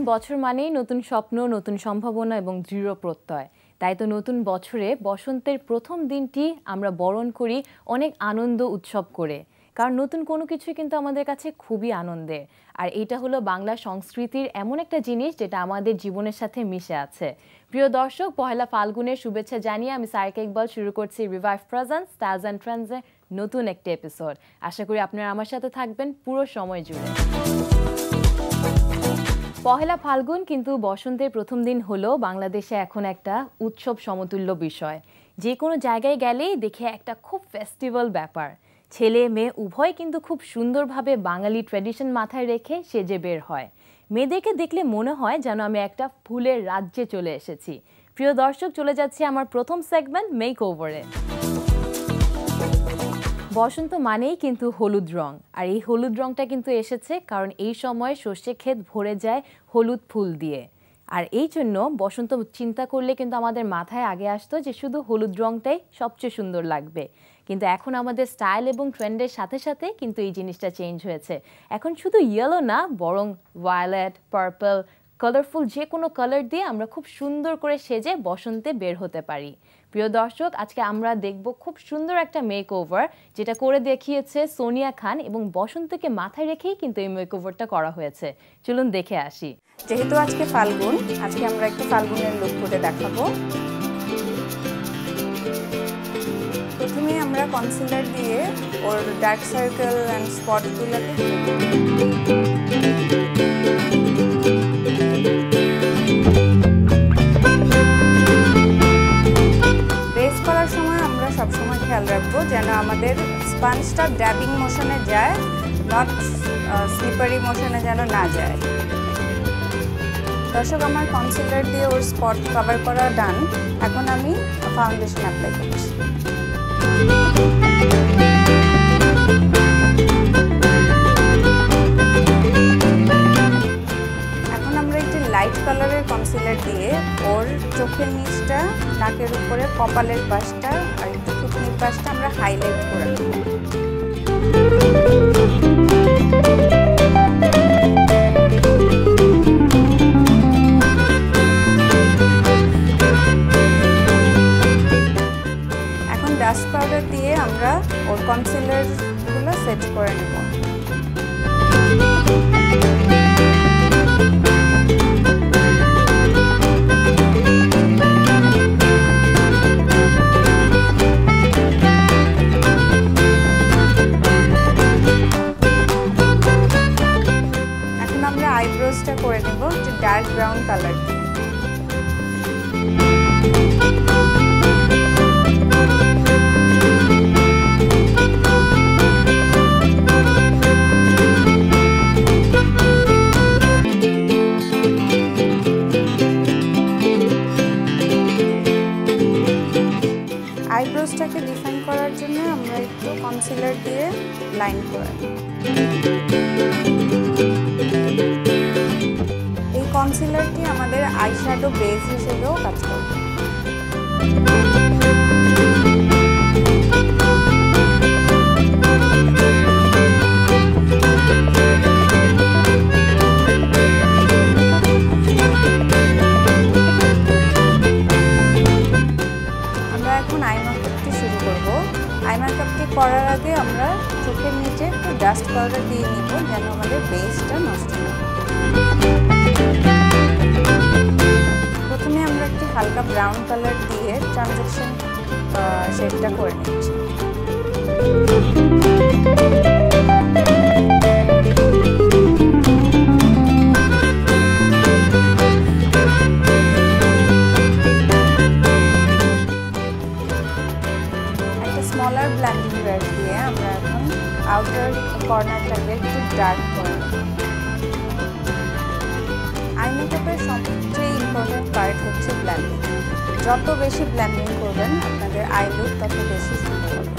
বছর মানেই নতুন স্বপ্ন, নতুন সম্ভাবনা এবং দৃঢ় প্রত্যয়। তাই তো নতুন বছরে বসন্তের প্রথম দিনটি আমরা বরণ করি অনেক আনন্দ উৎসব করে, কারণ নতুন কোনো কিছুই কিন্তু আমাদের কাছে খুবই আনন্দের। আর এটা হলো বাংলা সংস্কৃতির এমন একটা জিনিস যেটা আমাদের জীবনের সাথে মিশে আছে। প্রিয় দর্শক, পহেলা ফাল্গুনের শুভেচ্ছা জানিয়ে আমি সারিকা ইকবাল শুরু করছি রিভাইভ প্রেজেন্স স্টাইলস অ্যান্ড ট্রেন্ডসের নতুন একটি এপিসোড। আশা করি আপনারা আমার সাথে থাকবেন পুরো সময় জুড়ে। পহেলা ফাল্গুন কিন্তু বসন্তের প্রথম দিন হলেও বাংলাদেশে এখন একটা উৎসব সমতুল্য বিষয়। যে কোনো জায়গায় গেলেই দেখে একটা খুব ফেস্টিভ্যাল ব্যাপার। ছেলে মেয়ে উভয় কিন্তু খুব সুন্দরভাবে বাঙালি ট্র্যাডিশন মাথায় রেখে সেজে বের হয়। মেয়েদেরকে দেখলে মনে হয় যেন আমি একটা ফুলের রাজ্যে চলে এসেছি। প্রিয় দর্শক, চলে যাচ্ছি আমার প্রথম সেগমেন্ট মেক ওভারে। বসন্ত মানেই কিন্তু হলুদ রং, আর এই হলুদ রংটা কিন্তু এসেছে কারণ এই সময় শস্যে ক্ষেত ভরে যায় হলুদ ফুল দিয়ে। আর এই জন্য বসন্ত চিন্তা করলে কিন্তু আমাদের মাথায় আগে আসতো যে শুধু হলুদ রংটাই সবচেয়ে সুন্দর লাগবে। কিন্তু এখন আমাদের স্টাইল এবং ট্রেন্ডের সাথে সাথে কিন্তু এই জিনিসটা চেঞ্জ হয়েছে। এখন শুধু ইয়েলো না, বরং ভায়োলেট, পার্পল, কালারফুল যে কোনো কালার দিয়ে আমরা খুব সুন্দর করে সেজে বসন্তে বের হতে পারি। প্রিয় দর্শক, আজকে আমরা দেখব খুব সুন্দর একটা মেক ওভার যেটা করে দেখিয়েছে সোনিয়া খান, এবং বসন্তকে মাথায় রেখেই কিন্তু এই মেক ওভারটা করা হয়েছে। চলুন দেখে আসি। যেহেতু আজকে ফাল্গুন, আজকে আমরা একটু ফাল্গুনের লুক করে দেখাবো। প্রথমে আমরা কনসিলার দিয়ে ওর ডার্ক সার্কেল অ্যান্ড স্পটগুলোকে বেস করার সময় আমরা সবসময় খেয়াল রাখবো যেন আমাদের স্পঞ্জটা ড্যাবিং মোশনে যায়, নট স্লিপারি মোশনে যেন না যায়। দর্শক, আমার কনসিলার দিয়ে ওর স্পট কভার করা ডান। এখন আমি ফাউন্ডেশন অ্যাপ্লাই করছি। এখন আমরা একটি লাইট কালারের কনসিলার দিয়ে ওর চোখের নিচটা, নাকের উপরে, কপালের পাশটা আর একটু থুতনির পাশটা আমরা হাইলাইট করে নেব। ডাস্ট পাউডার দিয়ে আমরা ওর কনসিলারগুলো সেট করে নেব। এখন আমরা আইব্রোজটা করে নেব একটু ডার্ক ব্রাউন কালার দিয়ে। আইব্রোজটাকে ডিফাইন করার জন্য আমরা একটু কনসিলার দিয়ে লাইন করে নেব। এই কনসিলারটি আমাদের আইশ্যাডো বেস হিসেবেও কাজ করবে। করার আগে আমরা চোখের নিচে একটু ডাস্ট পাউডার দিয়ে নিব যেন আমাদের বেসটা নষ্ট না হয়। প্রথমে আমরা একটি হালকা ব্রাউন কালার দিয়ে ট্রানজ্যাকশন শেডটা করে নিচ্ছি। স্মলার ব্লেন্ডিং ব্রাশ দিয়ে আমরা এখন আউটার কর্নারটাকে একটু ডার্ক করে নেব। আই মেকআপের সবচেয়ে ইম্পর্টেন্ট পার্ট হচ্ছে ব্লেন্ডিং। যত বেশি ব্লেন্ডিং করবেন আপনাদের আই লুক তত বেশি সুন্দর হবে।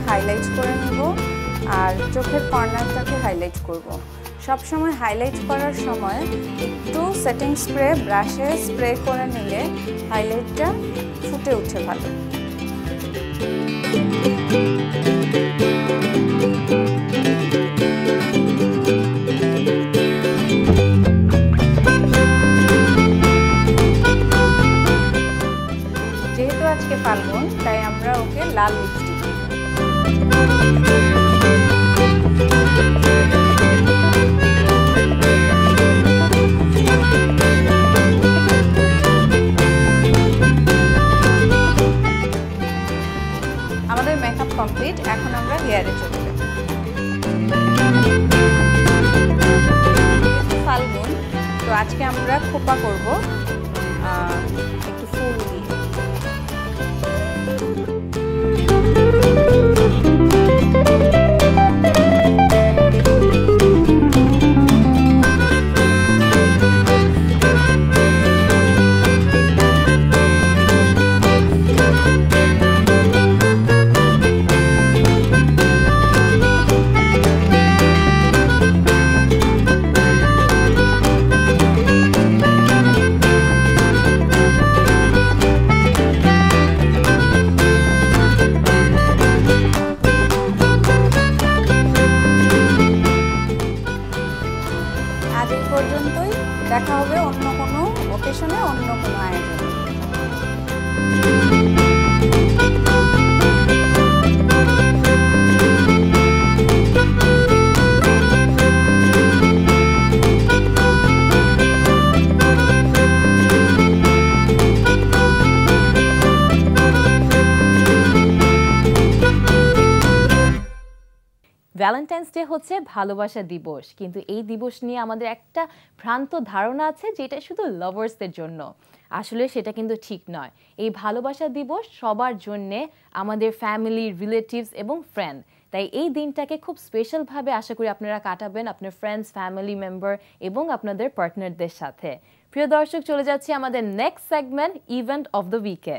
হাইলাইট করে নেব আর চোখের কর্নারটাকে হাইলাইট করব। সব সময় হাইলাইট করার সময় একটু সেটিং স্প্রে ব্রাশে স্প্রে করে নিলে হাইলাইটটা ফুটে উঠে ভালো। যেহেতু আজকে ফাল্গুন তাই আমরা ওকে লাল লিপস্টিক দিব। আমাদের মেকআপ কমপ্লিট, এখন আমরা হেয়ারে চলে যাব। ফাল্গুন তো আজকে আমরা খোপা করব একটু ফুল দিয়ে। দেখা হবে অন্য কোনো ওকেশনে, অন্য কোনো আয়োজনে। ভ্যালেন্টাইন্স ডে হচ্ছে ভালোবাসা দিবস, কিন্তু এই দিবস নিয়ে আমাদের একটা ভ্রান্ত ধারণা আছে যেটা শুধু লাভার্সদের জন্য। আসলে সেটা কিন্তু ঠিক নয়। এই ভালোবাসা দিবস সবার জন্যে, আমাদের ফ্যামিলি, রিলেটিভস এবং ফ্রেন্ড। তাই এই দিনটাকে খুব স্পেশালভাবে আশা করি আপনারা কাটাবেন আপনার ফ্রেন্ডস, ফ্যামিলি মেম্বার এবং আপনাদের পার্টনারদের সাথে। প্রিয় দর্শক, চলে যাচ্ছি আমাদের next segment event of the উইকে।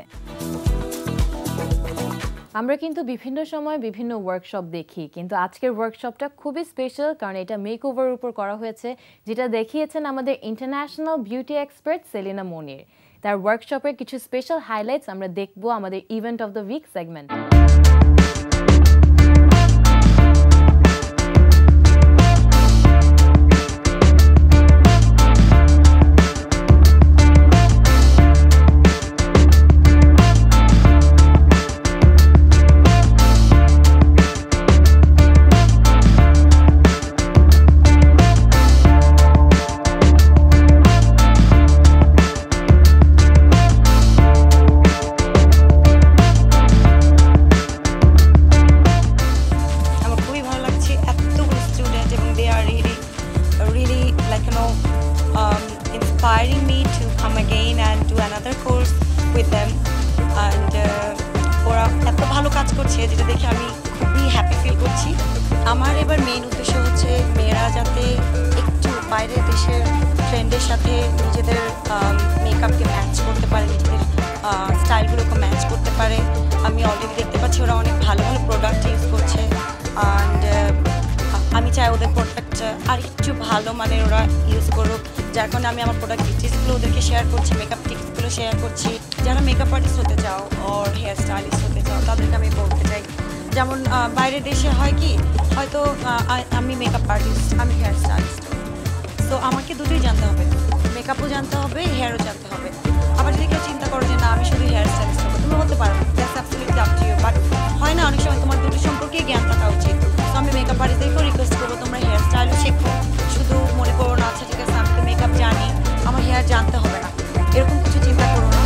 আমরা কিন্তু বিভিন্ন সময় বিভিন্ন ওয়ার্কশপ দেখি, কিন্তু আজকের ওয়ার্কশপটা খুবই স্পেশাল কারণ এটা মেকওভারের উপর করা হয়েছে, যেটা দেখিয়েছেন আমাদের ইন্টারন্যাশনাল বিউটি এক্সপার্ট সেলিনা মনির। তার ওয়ার্কশপের কিছু স্পেশাল হাইলাইটস আমরা দেখব আমাদের ইভেন্ট অফ দ্য উইক সেগমেন্টে। Inspiring me to come again and do another course with them, and ওরা এত ভালো কাজ করছে যেটা দেখে আমি খুবই হ্যাপি ফিল করছি। আমার এবার মেইন উদ্দেশ্য হচ্ছে মেয়েরা যাতে একটু বাইরের দেশের ট্রেন্ডের সাথে নিজেদের মেকআপকে ম্যাচ করতে পারে, নিজেদের স্টাইলগুলোকে ম্যাচ করতে পারে। আমি অলরেডি দেখতে পাচ্ছি ওরা অনেক ভালো ভালো প্রোডাক্ট ইউজ করছে, অ্যান্ড আমি চাই ওদের প্রোডাক্টটা আর একটু ভালো মানের ওরা ইউজ করুক, যার কারণে আমি আমার প্রোডাক্ট টিপসগুলো ওদেরকে শেয়ার করছি, মেকআপ টিপসগুলো শেয়ার করছি। যারা মেকআপ আর্টিস্ট হতে চাও ওর হেয়ার স্টাইলিস্ট হতে চাও তাদেরকে আমি বলতে চাই, যেমন বাইরের দেশে হয় কি, হয়তো আমি মেকআপ আর্টিস্ট, আমি হেয়ার স্টাইলিস্ট, তো আমাকে দুটোই জানতে হবে, মেকআপও জানতে হবে, হেয়ারও জানতে হবে। আবার যদি কেউ চিন্তা করো যে না আমি শুধু হেয়ার স্টাইলিস্ট হবো, তুমি হতে পারো, that's absolutely up to you, but হয় না অনেক সময় তোমার দুটো সম্পর্কে জ্ঞান থাকা উচিত। তো আমি মেকআপ আর্টিস্টদেরকেও রিকোয়েস্ট করবো তোমরা হেয়ার স্টাইলও শেখো, শুধু মনে করো না আচ্ছা ঠিক আছে আমি তো মেকআপ জানি আমার হেয়ার জানতে হবে না, এরকম কিছু চিন্তা করো না।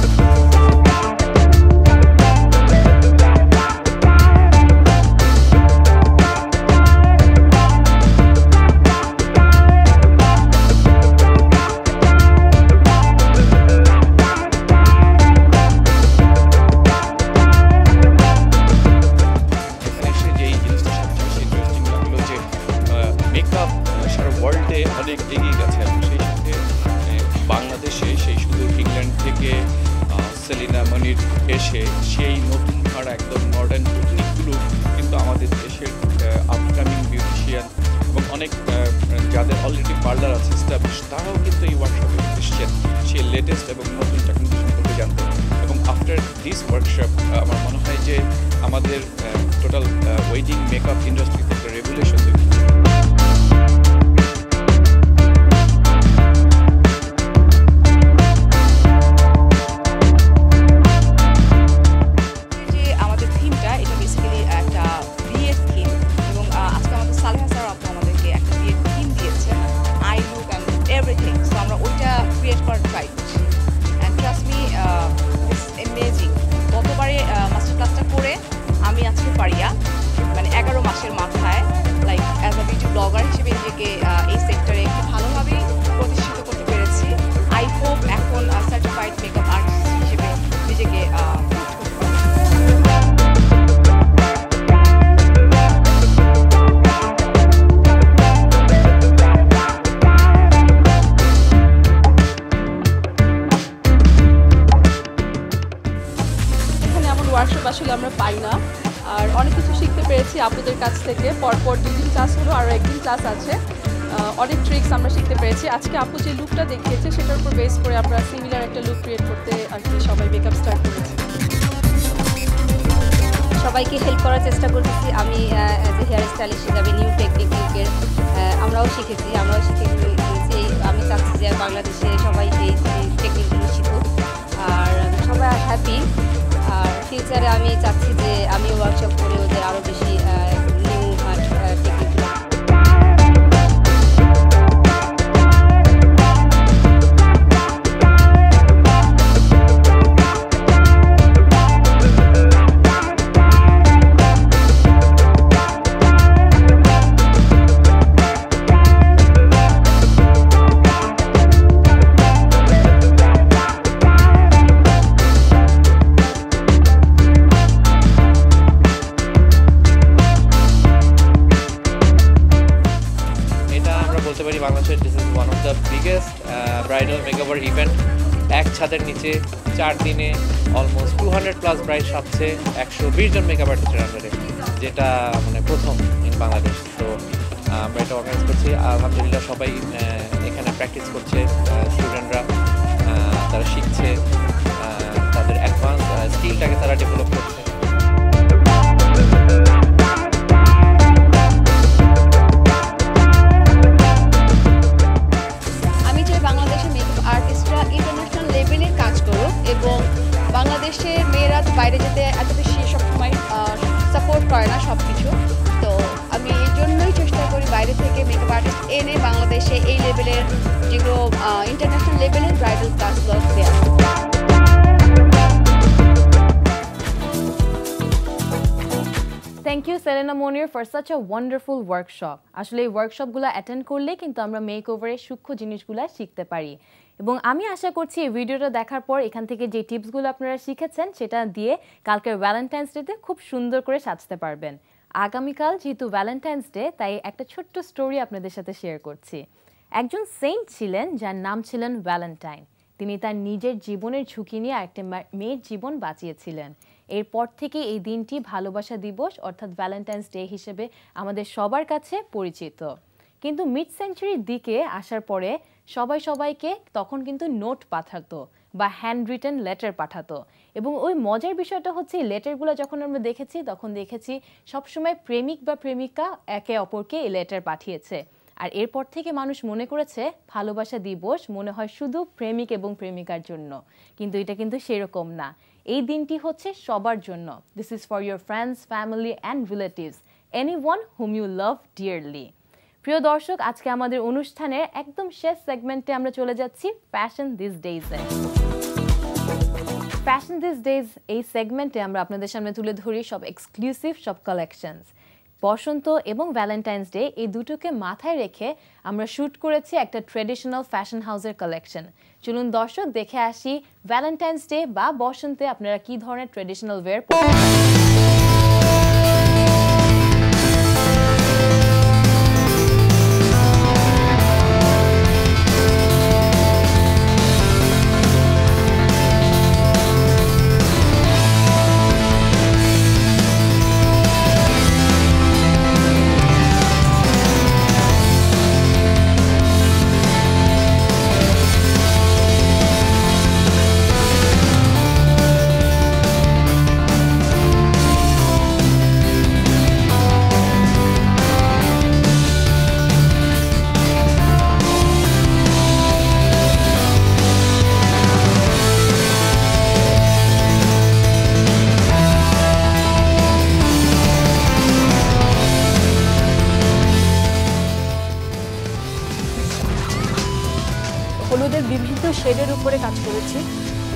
অনেক এগিয়ে গেছে এবং সেই সাথে বাংলাদেশে সেই শুধু ইংল্যান্ড থেকে সেলিনা মনির এসে সেই নতুন ধারা একদম মডার্ন টেকনিকগুলো কিন্তু আমাদের দেশের আপকামিং বিউটিশিয়ান এবং অনেক যাদের অলরেডি এস্টাবলিশ, তারাও কিন্তু এই ওয়ার্কশপে এসেছেন সেই লেটেস্ট এবং নতুন টেকনোলজি সম্পর্কে জানতে। এবং আফটার দিস ওয়ার্কশপ আমার মনে হয় যে আমাদের টোটাল ওয়েডিং মেকআপ ইন্ডাস্ট্রিতে একটা রেগুলেশন তৈরি। আসলে আমরা পাই না, আর অনেক কিছু শিখতে পেরেছি আপুদের কাছ থেকে। পরপর 2 দিন ক্লাস হলো, আর একদিন ক্লাস আছে। অনেক ট্রিক্স আমরা শিখতে পেরেছি। আজকে আপু যে লুকটা দেখিয়েছে সেটার উপর বেস করে আমরা সিমিলার একটা লুক ক্রিয়েট করতে আর কি সবাই মেকআপ স্টার্ট করেছি। সবাইকে হেল্প করার চেষ্টা করতেছি। আমি অ্যাজ এ হেয়ার স্টাইলিস্ট হিসাবে নিউ টেকনিকের আমরাও শিখেছি, আমি চাচ্ছি যে বাংলাদেশে সবাই এই টেকনিকগুলো শিখুক, আর সবাই হ্যাপি। আর ফিউচারে আমি চাচ্ছি যে আমি ওয়ার্কশপ করে ওদের আরও বেশি নিউ টেকনিকগুলো। বাংলাদেশের this is one of the biggest bridal makeover event. এক ছাদের নিচে 4 দিনে অলমোস্ট 200+ ব্রাইড সাজছে 120 জন মেকআপ আর্টিস্টের আন্ডারে, যেটা মানে প্রথম ইন বাংলাদেশ। তো আমরা এটা অর্গানাইজ করছি। আলহামদুলিল্লাহ সবাই এখানে প্র্যাকটিস করছে, স্টুডেন্টরা তারা শিখছে, তাদের অ্যাডভান্স স্কিলটাকে তারা ডেভেলপ করছে। এবং বাংলাদেশের মেয়েরা বাইরে যেতে এত বেশি সবসময় সাপোর্ট করে না সব কিছু। তো আমি এই জন্যই চেষ্টা করি বাইরে থেকে মেকআপ আর্টিস্ট এনে বাংলাদেশে এই লেভেলের যেগুলো ইন্টারন্যাশনাল লেভেলের ব্রাইডাল ক্লাসগুলো দেওয়া। Thank you Selena Monir for such a wonderful workshop. আসলে এই ওয়ার্কশপগুলো অ্যাটেন্ড করলে কিন্তু আমরা মেকওভারের সূক্ষ্ম জিনিসগুলো শিখতে পারি। এবং আমি আশা করছি এই ভিডিওটা দেখার পর এখান থেকে যে টিপসগুলো আপনারা শিখেছেন সেটা দিয়ে কালকের ভ্যালেন্টাইন্স ডেতে খুব সুন্দর করে সাজতে পারবেন। আগামীকাল যেহেতু ভ্যালেন্টাইন্স ডে, তাই একটা ছোট্ট স্টোরি আপনাদের সাথে শেয়ার করছি। একজন সেন্ট ছিলেন যার নাম ছিলেন ভ্যালেন্টাইন। তিনি তার নিজের জীবনের ঝুঁকি নিয়ে একটা মেয়ের জীবন বাঁচিয়েছিলেন। এরপর থেকে এই দিনটি ভালোবাসা দিবস অর্থাৎ ভ্যালেন্টাইন্স ডে হিসেবে আমাদের সবার কাছে পরিচিত। কিন্তু মিড সেঞ্চুরির দিকে আসার পরে সবাই সবাইকে তখন কিন্তু নোট পাঠাতো বা হ্যান্ড রিটেন লেটার পাঠাতো। এবং ওই মজার বিষয়টা হচ্ছে এই লেটারগুলো যখন আমরা দেখেছি তখন দেখেছি সবসময় প্রেমিক বা প্রেমিকা একে অপরকে এই লেটার পাঠিয়েছে। আর এরপর থেকে মানুষ মনে করেছে ভালোবাসা দিবস মনে হয় শুধু প্রেমিক এবং প্রেমিকার জন্য, কিন্তু এটা কিন্তু সেরকম না। এই দিনটি হচ্ছে সবার জন্য। This is for your friends, family and relatives, anyone whom you love dearly. প্রিয় দর্শক, আজকে আমাদের অনুষ্ঠানের একদম শেষ সেগমেন্টে আমরা চলে যাচ্ছি ফ্যাশন দিস ডেজে। ফ্যাশন দিস ডেজ এই সেগমেন্টে আমরা আপনাদের সামনে তুলে ধরি সব এক্সক্লুসিভ সব কালেকশনস। বসন্ত এবং ভ্যালেন্টাইন্স ডে এই দুটোকে মাথায় রেখে আমরা শ্যুট করেছি একটা ট্রেডিশনাল ফ্যাশন হাউসের কালেকশন। চলুন দর্শক দেখে আসি ভ্যালেন্টাইন্স ডে বা বসন্তে আপনারা কি ধরনের ট্রেডিশনাল ওয়্যার শেডের উপরে কাজ করেছি।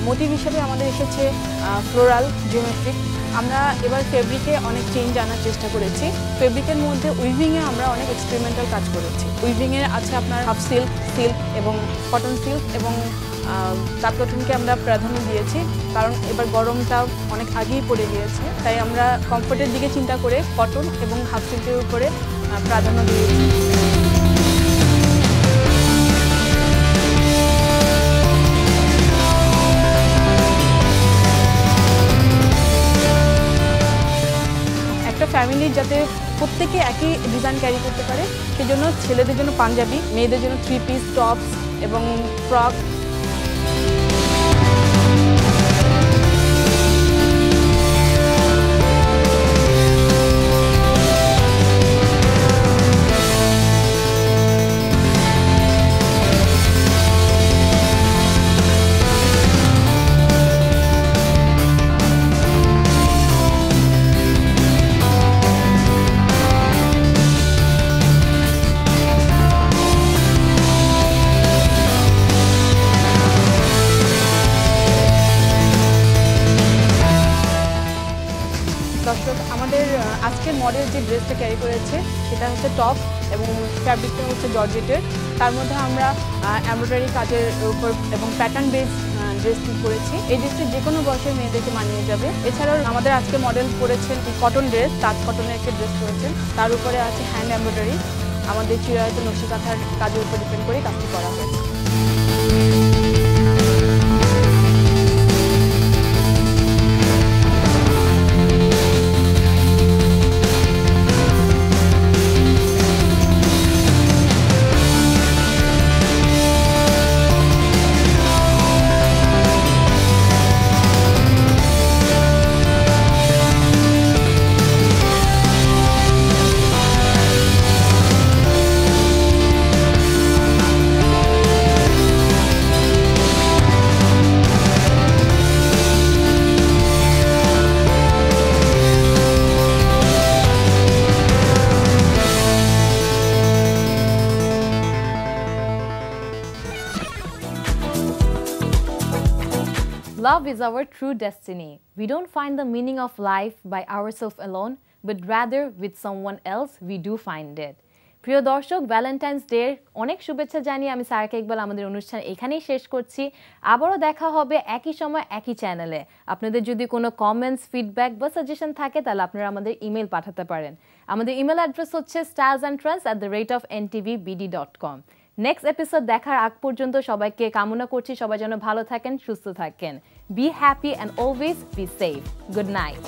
মোটিভ হিসেবে আমাদের এসেছে ফ্লোরাল, জিওমেট্রিক। আমরা এবার ফেব্রিকে অনেক চেঞ্জ আনার চেষ্টা করেছি। ফেব্রিকের মধ্যে উইভিংয়ে আমরা অনেক এক্সপেরিমেন্টাল কাজ করেছি। উইভিংয়ে আছে আপনার হাফ সিল্ক, সিল্ক এবং কটন সিল্ক এবং তাঁত কটনকে আমরা প্রাধান্য দিয়েছি, কারণ এবার গরমটা অনেক আগেই পড়ে গিয়েছে, তাই আমরা কমফোর্টের দিকে চিন্তা করে কটন এবং হাফ সিল্কের উপরে প্রাধান্য দিয়েছি। একটা ফ্যামিলির যাতে প্রত্যেকে একই ডিজাইন ক্যারি করতে পারে, সেজন্য ছেলেদের জন্য পাঞ্জাবি, মেয়েদের জন্য 3 পিস টপস এবং ফ্রক। দর্শক, আমাদের আজকের মডেল যে ড্রেসটা ক্যারি করেছে সেটা হচ্ছে টপ এবং ফ্যাব্রিকটা হচ্ছে জর্জেটের। তার মধ্যে আমরা এমব্রয়ডারি কাজের উপর এবং প্যাটার্ন বেস ড্রেস করেছি। এই ড্রেসটি যে কোনো বয়সের মেয়েদেরকে মানিয়ে যাবে। এছাড়াও আমাদের আজকে মডেল করেছেন কটন ড্রেস, তাঁত কটনের একটা ড্রেস করেছেন, তার উপরে আছে হ্যান্ড এমব্রয়ডারি। আমাদের চিরায়ত নকশি কাঁথার কাজের উপর ডিপেন্ড করে কাজটি করা হয়েছে। Love is our true destiny. We don't find the meaning of life by ourselves alone, but rather with someone else we do find it. প্রিয় দর্শক, ভ্যালেন্টাইন্স ডে অনেক শুভেচ্ছা জানিয়ে আমি সারাকা ইকবাল আমাদের অনুষ্ঠান এখানেই শেষ করছি। আবারও দেখা হবে একই সময় একই চ্যানেলে। আপনাদের যদি কোনো কমেন্টস, ফিডব্যাক বা সাজেশন থাকে তাহলে আপনারা আমাদের ইমেল পাঠাতে পারেন। আমাদের ইমেল অ্যাড্রেস হচ্ছে stylesandrans@ntv.bd.com। নেক্সট এপিসোড দেখার আগ পর্যন্ত সবাইকে কামনা করছি সবাই যেন ভালো থাকেন, সুস্থ থাকেন। Be happy and always be safe. Good night.